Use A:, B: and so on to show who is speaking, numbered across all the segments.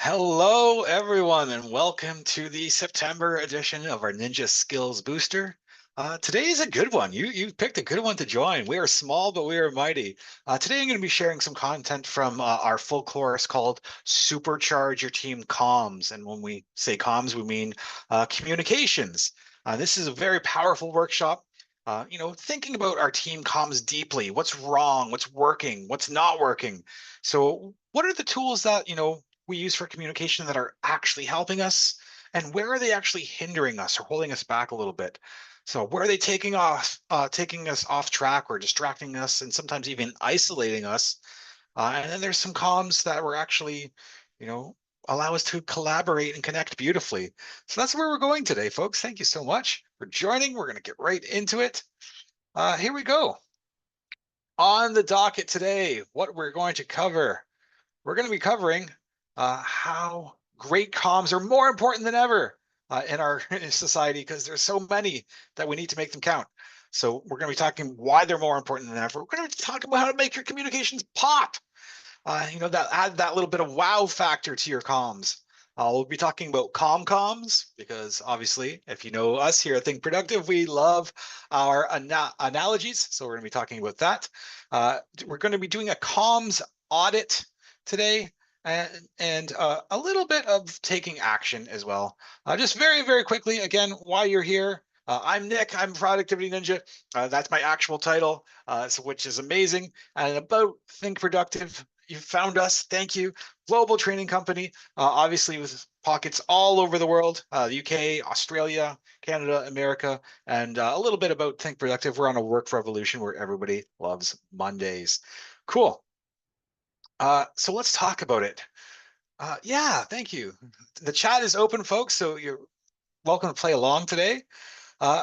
A: Hello, everyone, and welcome to the September edition of our Ninja Skills Booster. Today is a good one. You picked a good one to join. We are small, but we are mighty. Today, I'm going to be sharing some content from our full course called Supercharge Your Team Comms. And when we say comms, we mean communications. This is a very powerful workshop. Thinking about our team comms deeply. What's wrong? What's working? What's not working? So, what are the tools that we use for communication that are actually helping us, and where are they actually hindering us or holding us back a little bit? So where are they taking us off track or distracting us, and sometimes even isolating us? And then there's some comms that were actually, you know, allow us to collaborate and connect beautifully. So that's where we're going today, folks. Thank you so much for joining. We're going to get right into it. Here we go. On the docket today, what we're going to cover. We're going to be covering how great comms are more important than ever in our society because there's so many that we need to make them count. So we're going to be talking why they're more important than ever. We're going to talk about how to make your communications pop. That add that little bit of wow factor to your comms. We'll be talking about comms because obviously, if you know us here at Think Productive, we love our analogies. So we're going to be talking about that. We're going to be doing a comms audit today and a little bit of taking action as well. Just very, very quickly, again, why you're here. I'm Nick. I'm Productivity Ninja. That's my actual title, which is amazing. And about Think Productive, you found us. Thank you. Global training company, obviously with pockets all over the world, the UK, Australia, Canada, America, and a little bit about Think Productive. We're on a work revolution where everybody loves Mondays. Cool. So let's talk about it. Yeah, thank you. The chat is open, folks, so you're welcome to play along today. Uh,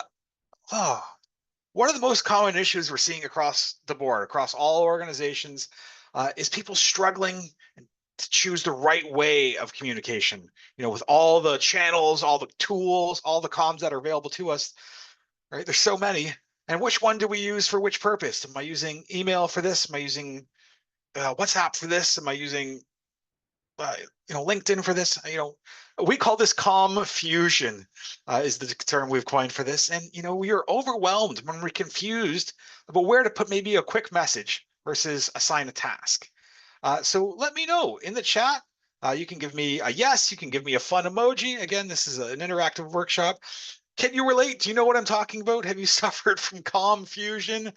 A: oh, one of the most common issues we're seeing across the board, across all organizations, is people struggling to choose the right way of communication. With all the channels, all the tools, all the comms that are available to us, right? There's so many. And which one do we use for which purpose? Am I using email for this? Am I using WhatsApp for this? Am I using LinkedIn for this? We call this comm fusion, is the term we've coined for this. And, we are overwhelmed when we're confused about where to put maybe a quick message versus assign a task. So let me know in the chat. You can give me a yes. You can give me a fun emoji. Again, this is an interactive workshop. Can you relate? Do you know what I'm talking about? Have you suffered from comm fusion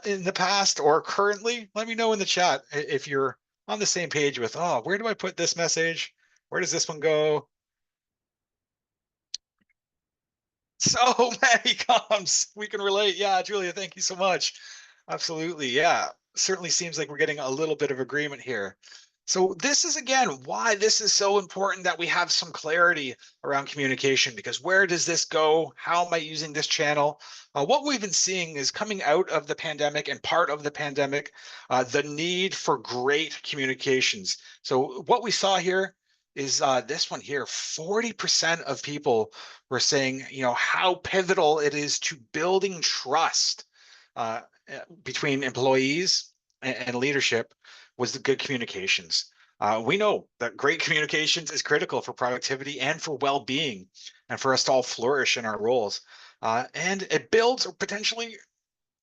A: in the past or currently? Let me know in the chat if you're on the same page with, oh, where do I put this message? Where does this one go? So many comms. We can relate. Yeah, Julia, thank you so much. Absolutely. Yeah. Certainly seems like we're getting a little bit of agreement here. So this is, again, why this is so important that we have some clarity around communication, because where does this go? How am I using this channel? What we've been seeing is coming out of the pandemic and part of the pandemic, the need for great communications. So what we saw here is this one here, 40% of people were saying, how pivotal it is to building trust between employees and leadership was the good communications. We know that great communications is critical for productivity and for well-being and for us to all flourish in our roles. And it builds or potentially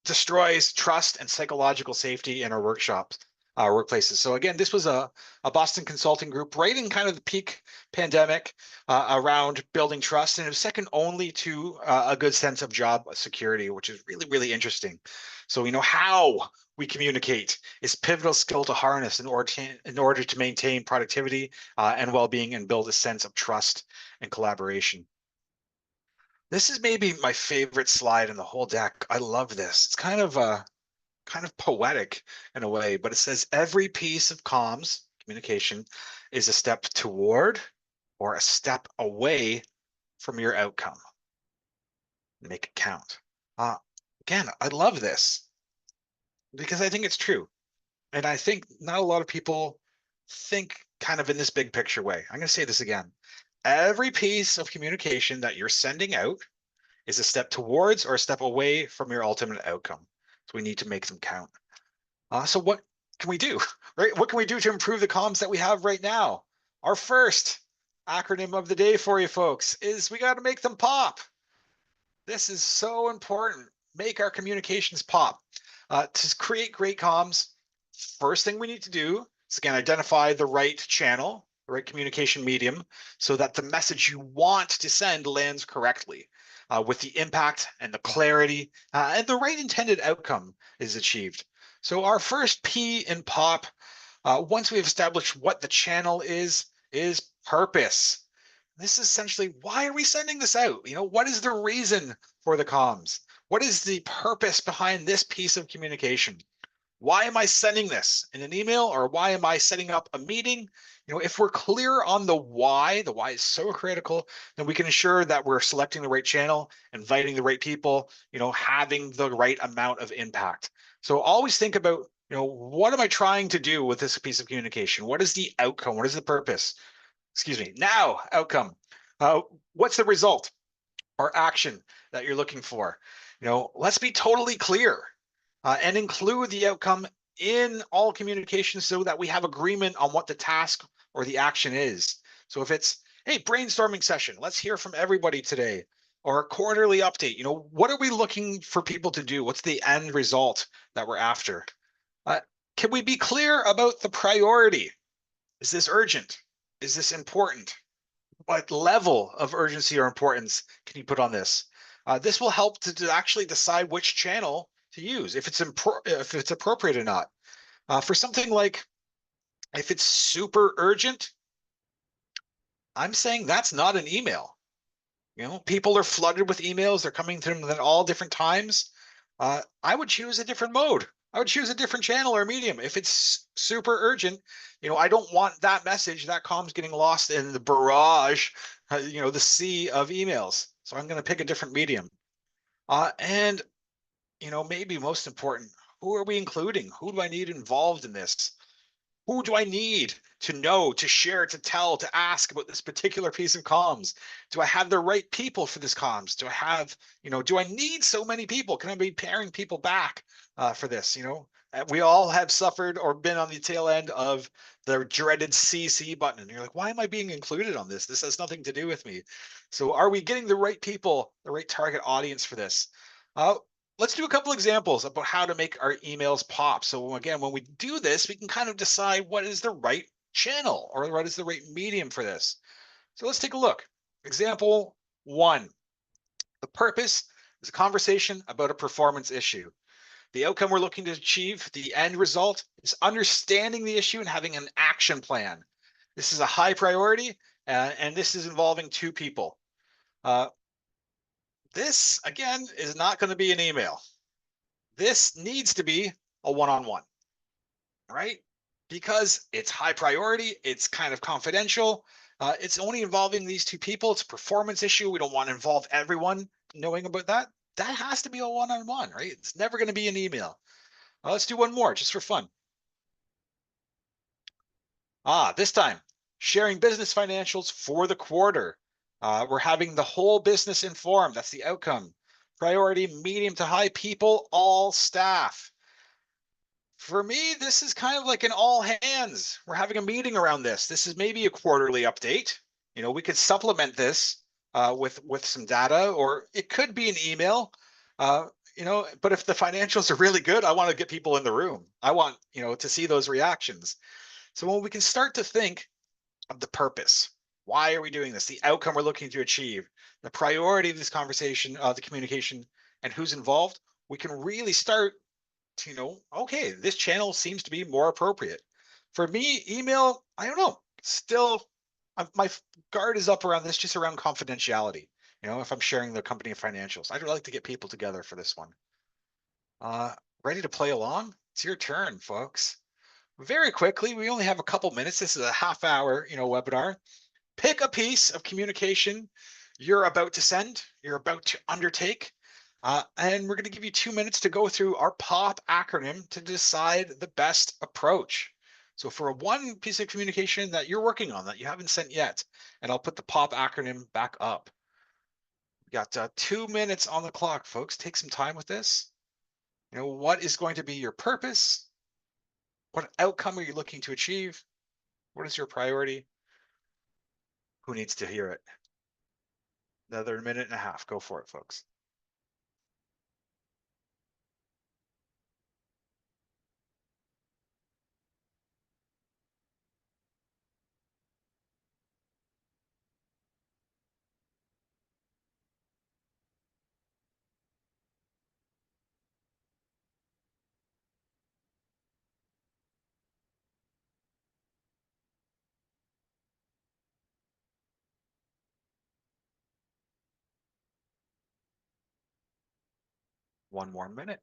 A: destroys trust and psychological safety in our workplaces. So again, this was a Boston consulting group right in kind of the peak pandemic around building trust, and it was second only to a good sense of job security, which is really, really interesting. So how we communicate is pivotal skill to harness in order to maintain productivity and well-being and build a sense of trust and collaboration. This is maybe my favorite slide in the whole deck. I love this. It's kind of poetic in a way, but it says every piece of comms communication is a step toward or a step away from your outcome. Make it count. Again, I love this because I think it's true. And I think not a lot of people think kind of in this big picture way. I'm going to say this again. Every piece of communication that you're sending out is a step towards or a step away from your ultimate outcome. So we need to make them count. So what can we do, right? What can we do to improve the comms that we have right now? Our first acronym of the day for you folks is we got to make them pop. This is so important. Make our communications pop. To create great comms, first thing we need to do is again identify the right channel, the right communication medium, so that the message you want to send lands correctly, with the impact and the clarity and the right intended outcome is achieved. So our first P in pop, once we've established what the channel is purpose. This is essentially, why are we sending this out? What is the reason for the comms? What is the purpose behind this piece of communication? Why am I sending this in an email, or why am I setting up a meeting? If we're clear on the why is so critical, then we can ensure that we're selecting the right channel, inviting the right people, having the right amount of impact. So always think about, what am I trying to do with this piece of communication? What is the outcome? What is the purpose? Excuse me. Now, outcome. What's the result or action that you're looking for? Let's be totally clear and include the outcome in all communications so that we have agreement on what the task or the action is. So if it's, hey, brainstorming session, let's hear from everybody today, or a quarterly update, what are we looking for people to do? What's the end result that we're after? Can we be clear about the priority? Is this urgent? Is this important? What level of urgency or importance can you put on this? This will help to actually decide which channel to use, if it's appropriate or not. For something like, if it's super urgent, I'm saying that's not an email. People are flooded with emails. They're coming to them at all different times. I would choose a different mode. I would choose a different channel or medium. If it's super urgent, I don't want that message, that comms getting lost in the barrage, the sea of emails. So I'm going to pick a different medium. And, maybe most important, who are we including? Who do I need involved in this? Who do I need to know, to share, to tell, to ask about this particular piece of comms? Do I have the right people for this comms? Do I need so many people? Can I be pairing people back for this? We all have suffered or been on the tail end of the dreaded CC button. And you're like, why am I being included on this? This has nothing to do with me. So are we getting the right people, the right target audience for this? Let's do a couple examples about how to make our emails pop. So again, when we do this, we can kind of decide what is the right channel or what is the right medium for this. So let's take a look. Example 1. The purpose is a conversation about a performance issue. The outcome we're looking to achieve, the end result, is understanding the issue and having an action plan. This is a high priority, and this is involving 2 people. This, again, is not going to be an email. This needs to be a one-on-one, right? Because it's high priority, it's kind of confidential. It's only involving these 2 people. It's a performance issue. We don't want to involve everyone knowing about that. That has to be a one-on-one, right? It's never going to be an email. Let's do one more just for fun. This time, sharing business financials for the quarter. We're having the whole business informed. That's the outcome. Priority, medium to high people, all staff. For me, this is kind of like an all hands. We're having a meeting around this. This is maybe a quarterly update. We could supplement this with some data, or it could be an email. But if the financials are really good, I want to get people in the room. I want, to see those reactions. So when we can start to think of the purpose, why are we doing this? The outcome we're looking to achieve, the priority of this conversation, the communication, and who's involved, we can really start to okay, this channel seems to be more appropriate. For me, email, I don't know, still, my guard is up around this, just around confidentiality. If I'm sharing the company financials, I'd like to get people together for this one. Ready to play along? It's your turn, folks. Very quickly, we only have a couple minutes. This is a half-hour, webinar. Pick a piece of communication you're about to send, you're about to undertake, and we're going to give you 2 minutes to go through our POP acronym to decide the best approach. So for one piece of communication that you're working on that you haven't sent yet, and I'll put the POP acronym back up. We got 2 minutes on the clock, folks. Take some time with this. What is going to be your purpose? What outcome are you looking to achieve? What is your priority? Who needs to hear it? Another minute and a half. Go for it, folks. One more minute.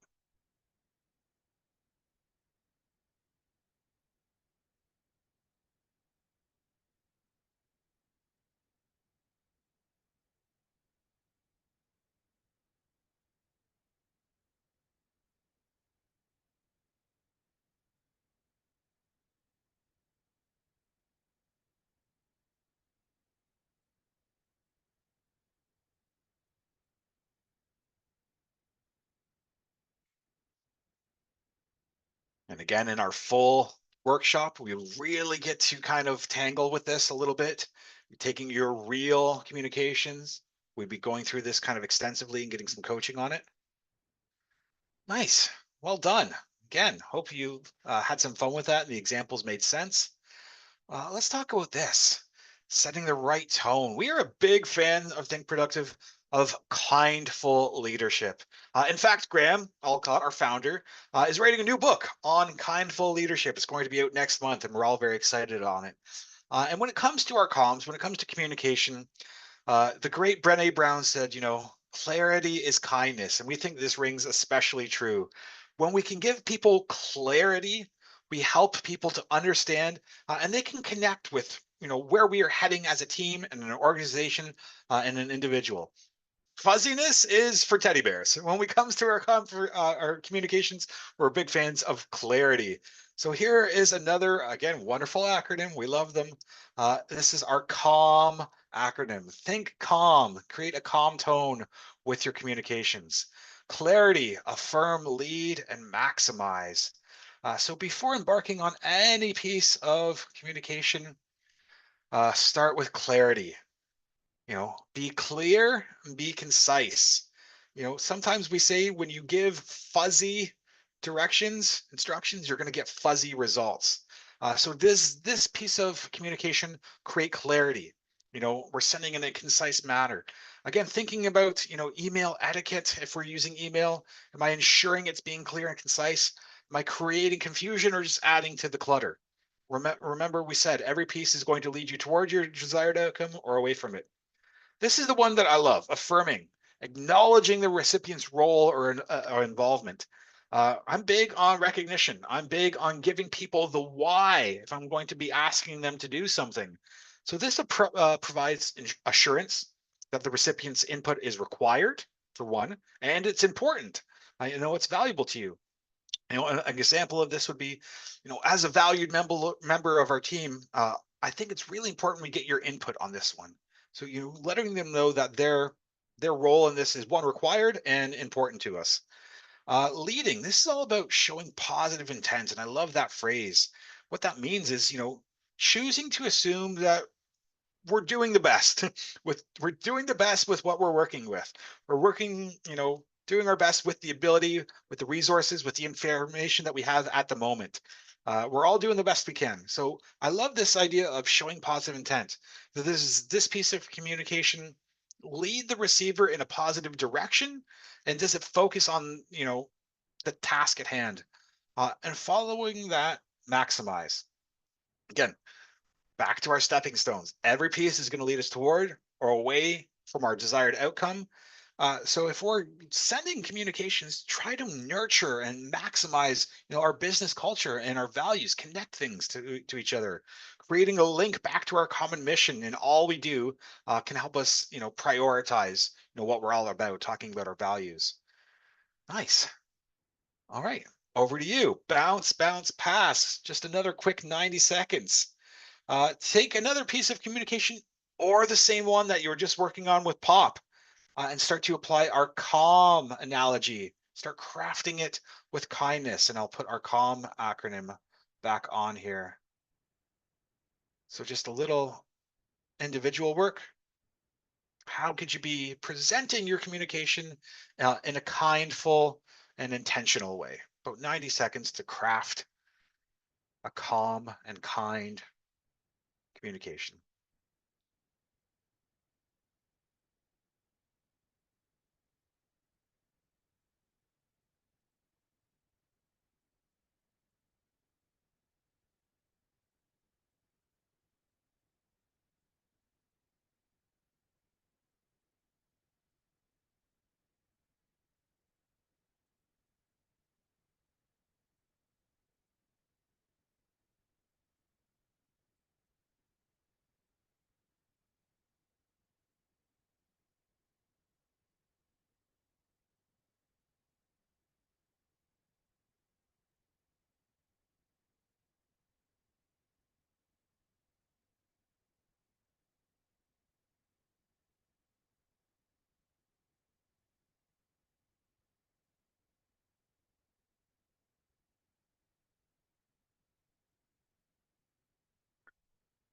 A: And again, in our full workshop, we really get to kind of tangle with this a little bit. You're taking your real communications. We'd be going through this kind of extensively and getting some coaching on it. Nice. Well done. Again, hope you had some fun with that and the examples made sense. Let's talk about this, setting the right tone. We are a big fan of Think Productive, of kindful leadership. In fact, Graham Alcott, our founder, is writing a new book on kindful leadership. It's going to be out next month, and we're all very excited on it. And when it comes to our comms, when it comes to communication, the great Brené Brown said, clarity is kindness. And we think this rings especially true. When we can give people clarity, we help people to understand and they can connect with, where we are heading as a team and an organization and an individual. Fuzziness is for teddy bears. When it comes to our communications, we're big fans of clarity. So here is another, again, wonderful acronym. We love them. This is our CALM acronym. Think calm, create a calm tone with your communications. Clarity, affirm, lead, and maximize. So before embarking on any piece of communication, start with clarity. Be clear and be concise. Sometimes we say when you give fuzzy instructions, you're going to get fuzzy results. So this piece of communication, create clarity. We're sending in a concise manner. Again, thinking about email etiquette. If we're using email, am I ensuring it's being clear and concise? Am I creating confusion or just adding to the clutter? Remember, we said every piece is going to lead you toward your desired outcome or away from it. This is the one that I love, affirming, acknowledging the recipient's role or involvement. I'm big on recognition. I'm big on giving people the why if I'm going to be asking them to do something. So this provides assurance that the recipient's input is required, for one, and it's important. I know it's valuable to you. An example of this would be, as a valued member of our team, I think it's really important we get your input on this one. So letting them know that their role in this is one required and important to us. Leading, this is all about showing positive intent, and I love that phrase. What that means is, choosing to assume that we're doing the best we're doing the best with what we're working with. We're working, doing our best with the ability, with the resources, with the information that we have at the moment. We're all doing the best we can. So I love this idea of showing positive intent. So this piece of communication lead the receiver in a positive direction, and does it focus on the task at hand, and following that, maximize. Again, back to our stepping stones. Every piece is going to lead us toward or away from our desired outcome. So if we're sending communications, try to nurture and maximize, our business culture and our values, connect things to each other. Creating a link back to our common mission in all we do can help us, prioritize, what we're all about, talking about our values. Nice. All right, over to you. Bounce, bounce, pass. Just another quick 90 seconds. Take another piece of communication or the same one that you were just working on with Pop, and start to apply our calm analogy. Start crafting it with kindness, and I'll put our calm acronym back on here. So just a little individual work? How could you be presenting your communication in a kindful and intentional way? About 90 seconds to craft a calm and kind communication.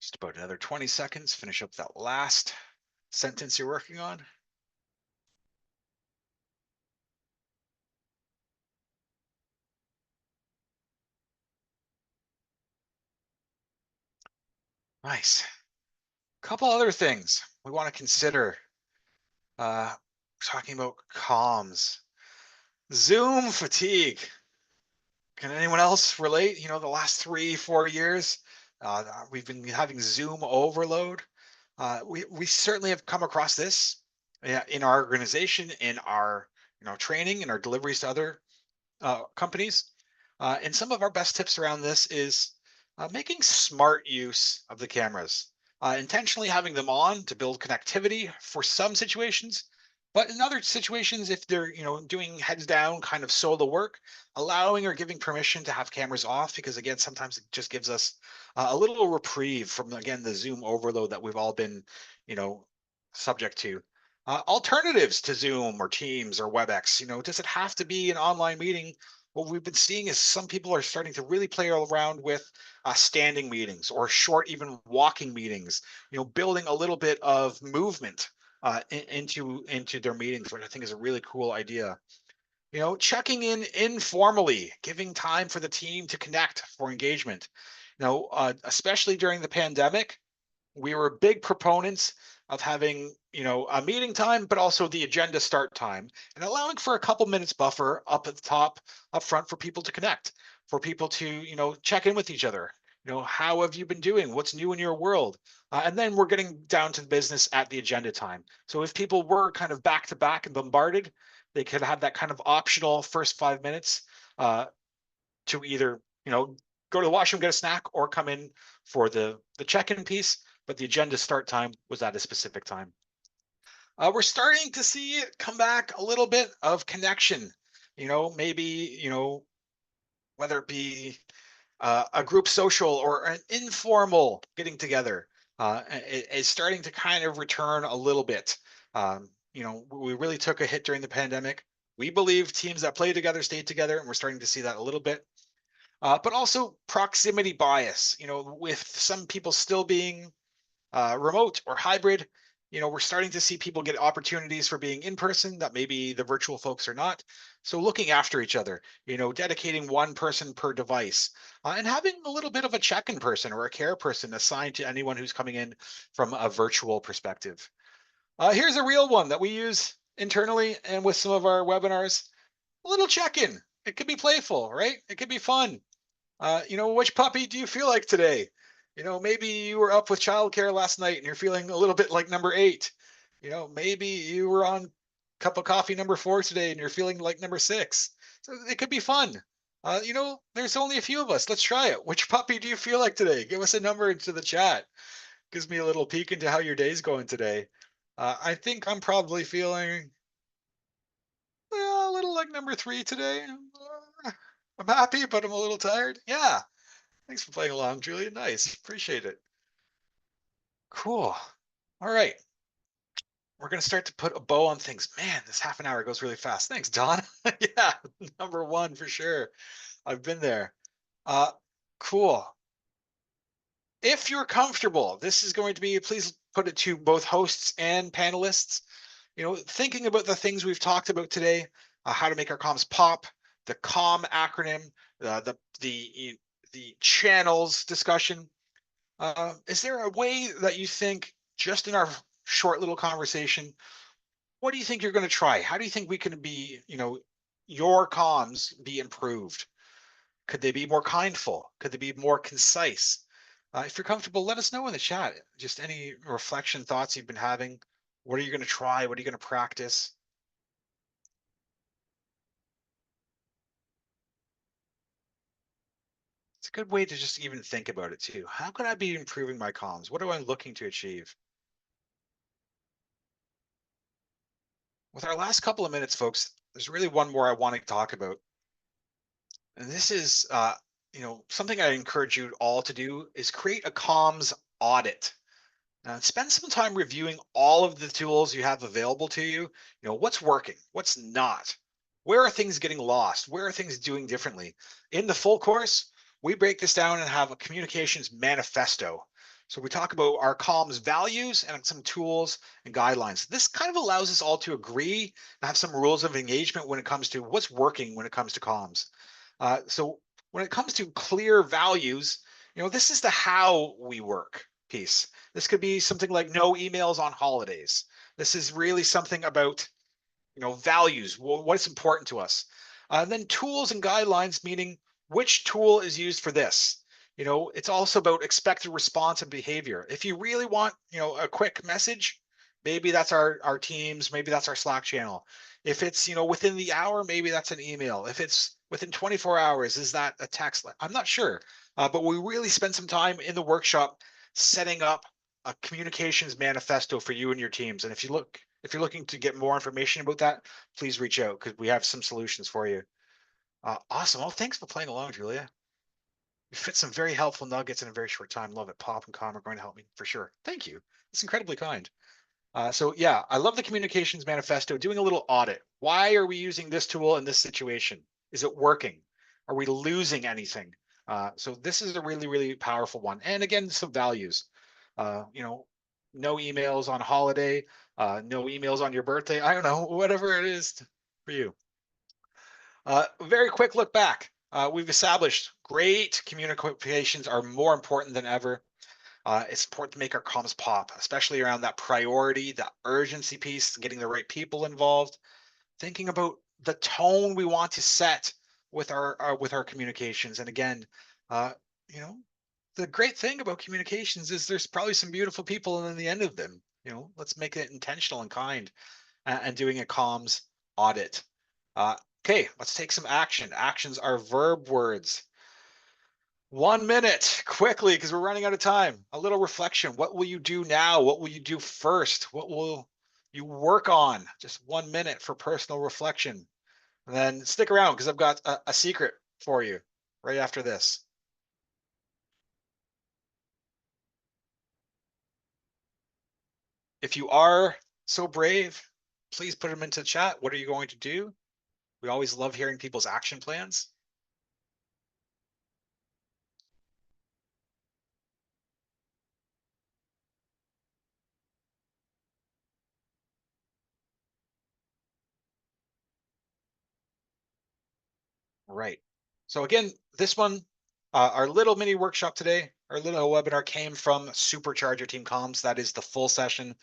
A: Just about another 20 seconds. Finish up that last sentence you're working on. Nice. A couple other things we want to consider. Talking about comms. Zoom fatigue. Can anyone else relate? The last 3, 4 years, we've been having Zoom overload. We certainly have come across this in our organization, in our training, in our deliveries to other companies. And some of our best tips around this is making smart use of the cameras, intentionally having them on to build connectivity for some situations. But in other situations, if they're doing heads down kind of solo work, allowing or giving permission to have cameras off, because again, sometimes it just gives us a little reprieve from again the Zoom overload that we've all been you know subject to. Alternatives to Zoom or Teams or WebEx, does it have to be an online meeting? What we've been seeing is some people are starting to really play around with standing meetings or short, even walking meetings. Building a little bit of movement into their meetings, which I think is a really cool idea. Checking in informally, giving time for the team to connect for engagement. Especially during the pandemic, we were big proponents of having a meeting time, but also the agenda start time, and allowing for a couple minutes buffer up at the top up front for people to connect, for people to check in with each other. How have you been doing, what's new in your world? And then we're getting down to the business at the agenda time. So if people were kind of back to back and bombarded, they could have that kind of optional first 5 minutes uh, to either go to the washroom, get a snack, or come in for the check-in piece. But the agenda start time was at a specific time. We're starting to see it come back a little bit of connection. Maybe whether it be a group social or an informal getting together, is starting to kind of return a little bit. We really took a hit during the pandemic. We believe teams that play together stay together, and we're starting to see that a little bit. But also proximity bias, with some people still being remote or hybrid, we're starting to see people get opportunities for being in person that maybe the virtual folks are not. So looking after each other, dedicating one person per device, and having a little bit of a check-in person or a care person assigned to anyone who's coming in from a virtual perspective. Here's a real one that we use internally and with some of our webinars. A little check-in. It could be playful, right? It could be fun. Which puppy do you feel like today? Maybe you were up with childcare last night and you're feeling a little bit like number 8. Maybe you were on cup of coffee number 4 today and you're feeling like number 6. So it could be fun. There's only a few of us. Let's try it. Which puppy do you feel like today? Give us a number into the chat. Gives me a little peek into how your day's going today. I think I'm probably feeling a little like number 3 today. I'm happy, but I'm a little tired. Yeah. Thanks for playing along, Julia. Nice. Appreciate it. Cool. All right. We're going to start to put a bow on things. Man, this half an hour goes really fast. Thanks, Don. Yeah, number 1 for sure. I've been there. Uh, cool. If you're comfortable, this is going to be, please put it to both hosts and panelists. Thinking about the things we've talked about today, how to make our comms pop, the COM acronym, the channels discussion. Is there a way that you think, just in our short little conversation, what do you think you're going to try? How do you think we can be, your comms be improved? Could they be more kindful? Could they be more concise? If you're comfortable, let us know in the chat. Just any reflection, thoughts you've been having. What are you going to try? What are you going to practice? It's a good way to just even think about it too. How could I be improving my comms? What am I looking to achieve? With our last couple of minutes, folks, there's really one more I want to talk about. And this is, something I encourage you all to do is create a comms audit. Spend some time reviewing all of the tools you have available to you. What's working, what's not, where are things getting lost, where are things doing differently. In the full course, we break this down and have a communications manifesto. So we talk about our comms values and some tools and guidelines. This kind of allows us all to agree and have some rules of engagement when it comes to what's working when it comes to comms. So when it comes to clear values, this is the how we work piece. This could be something like no emails on holidays. This is really something about, values, what's important to us. Then tools and guidelines, meaning which tool is used for this. It's also about expected response and behavior. If you really want, a quick message, maybe that's our Teams, maybe that's our Slack channel. If it's, within the hour, maybe that's an email. If it's within 24 hours, is that a text? I'm not sure, but we really spend some time in the workshop setting up a communications manifesto for you and your teams. And if you're looking to get more information about that, please reach out because we have some solutions for you. Awesome. Well, thanks for playing along, Julia. You fit some very helpful nuggets in a very short time. Love it. Pop and Com are going to help me for sure. Thank you. It's incredibly kind. So yeah, I love the communications manifesto, doing a little audit. Why are we using this tool in this situation? Is it working? Are we losing anything? So this is a really, really powerful one. And again, some values. No emails on holiday, no emails on your birthday. I don't know, whatever it is for you. Very quick look back. We've established great communications are more important than ever. It's important to make our comms pop, especially around that priority, that urgency piece, getting the right people involved, thinking about the tone we want to set with our communications. And again, uh, you know, the great thing about communications is there's probably some beautiful people in the end of them. Let's make it intentional and kind, and doing a comms audit. Uh, okay, let's take some action. Actions are verb words. 1 minute, quickly, because we're running out of time. A little reflection. What will you do now? What will you do first? What will you work on? Just 1 minute for personal reflection. And then stick around because I've got a secret for you right after this. If you are so brave, please put them into chat. What are you going to do? We always love hearing people's action plans. Right. So again, this one, our little mini workshop today, our little webinar came from Supercharge Your Team Comms. That is the full session.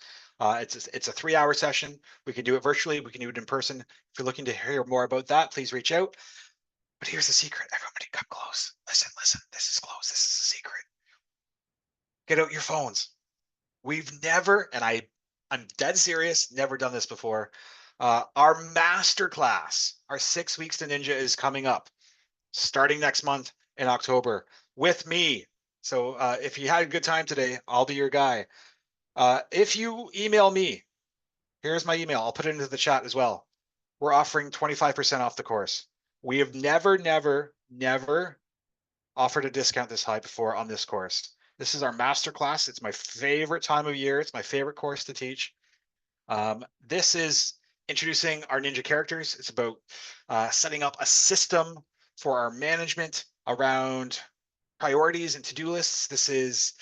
A: It's a 3-hour session. We can do it virtually. We can do it in person. If you're looking to hear more about that, please reach out. But here's the secret. Everybody come close. Listen, listen. This is close. This is a secret. Get out your phones. We've never, and I'm dead serious, never done this before. Our master class, our 6 weeks to Ninja is coming up, starting next month in October with me. So if you had a good time today, I'll be your guy. If you email me, here's my email. I'll put it into the chat as well. We're offering 25% off the course. We have never, never, never offered a discount this high before on this course. This is our master class. It's my favorite time of year. It's my favorite course to teach. This is introducing our ninja characters. It's about setting up a system for our management around priorities and to-do lists. This is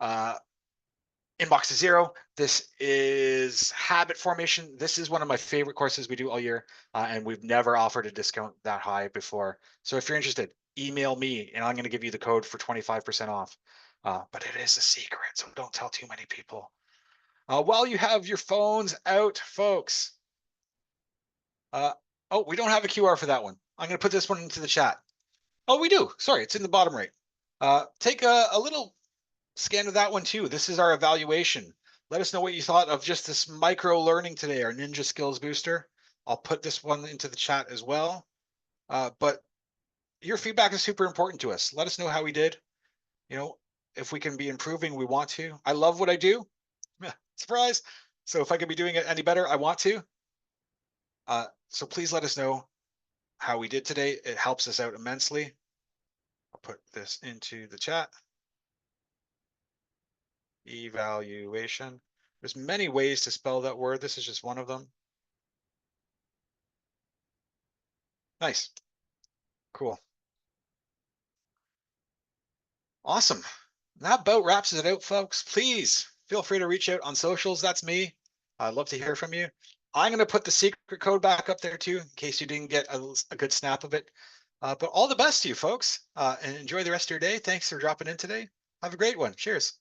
A: inbox to zero. This is habit formation. This is one of my favorite courses we do all year, and we've never offered a discount that high before. So if you're interested, email me, and I'm going to give you the code for 25% off. But it is a secret, so don't tell too many people. While you have your phones out, folks. Oh, we don't have a QR for that one. I'm going to put this one into the chat. Oh, we do. Sorry, it's in the bottom right. Take a little scan of that one too. This is our evaluation. Let us know what you thought of just this micro learning today, our Ninja Skills Booster. I'll put this one into the chat as well. But your feedback is super important to us. Let us know how we did. You know, if we can be improving, we want to. I love what I do. Surprise. So if I can be doing it any better, I want to. So please let us know how we did today. It helps us out immensely. I'll put this into the chat. Evaluation. There's many ways to spell that word. This is just one of them. Nice. Cool. Awesome. That about wraps it out, folks. Please feel free to reach out on socials. That's me. I'd love to hear from you. I'm going to put the secret code back up there too, in case you didn't get a good snap of it. But all the best to you, folks, and enjoy the rest of your day. Thanks for dropping in today. Have a great one. Cheers.